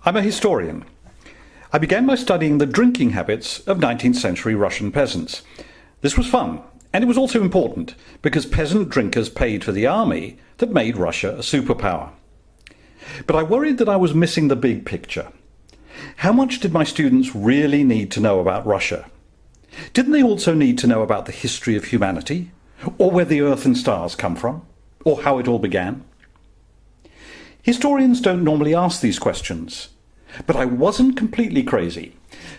I'm a historian. I began by studying the drinking habits of 19th century Russian peasants. This was fun, and it was also important, because peasant drinkers paid for the army that made Russia a superpower. But I worried that I was missing the big picture. How much did my students really need to know about Russia? Didn't they also need to know about the history of humanity, or where the earth and stars come from, or how it all began? Historians don't normally ask these questions, but I wasn't completely crazy.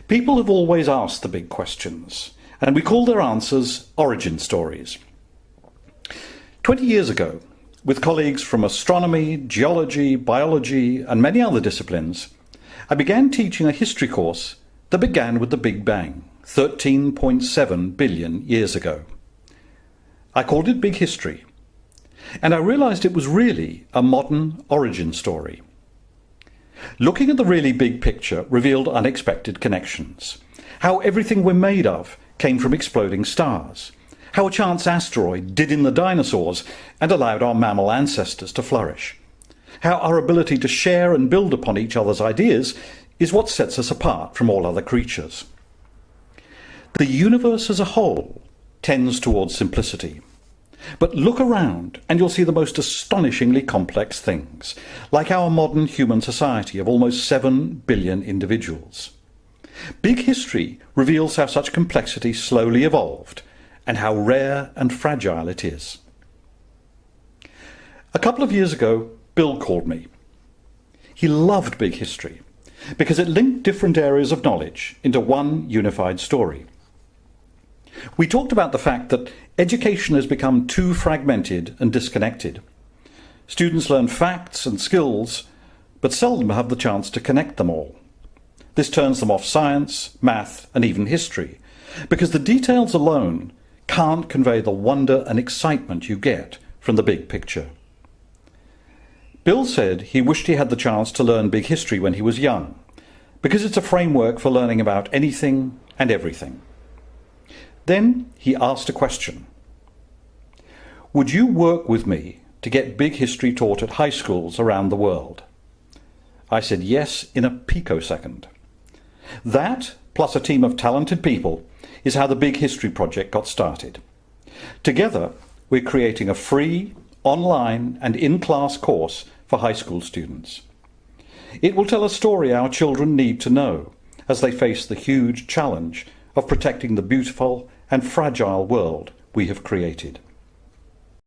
People have always asked the big questions, and we call their answers origin stories. 20 years ago, with colleagues from astronomy, geology, biology, and many other disciplines, I began teaching a history course that began with the Big Bang, 13.7 billion years ago. I called it Big History, and I realized it was really a modern origin story. Looking at the really big picture revealed unexpected connections. How everything we're made of came from exploding stars. How a chance asteroid did in the dinosaurs and allowed our mammal ancestors to flourish. How our ability to share and build upon each other's ideas is what sets us apart from all other creatures. The universe as a whole tends towards simplicity. But look around and you'll see the most astonishingly complex things, like our modern human society of almost 7 billion individuals. Big history reveals how such complexity slowly evolved and how rare and fragile it is. A couple of years ago, Bill called me. He loved big history because it linked different areas of knowledge into one unified story. We talked about the fact that education has become too fragmented and disconnected. Students learn facts and skills, but seldom have the chance to connect them all. This turns them off science, math, and even history, because the details alone can't convey the wonder and excitement you get from the big picture. Bill said he wished he had the chance to learn big history when he was young, because it's a framework for learning about anything and everything. Then he asked a question. Would you work with me to get big history taught at high schools around the world? I said yes in a picosecond. That, plus a team of talented people, is how the Big History Project got started. Together, we're creating a free, online and in-class course for high school students. It will tell a story our children need to know as they face the huge challenge of protecting the beautiful and fragile world we have created.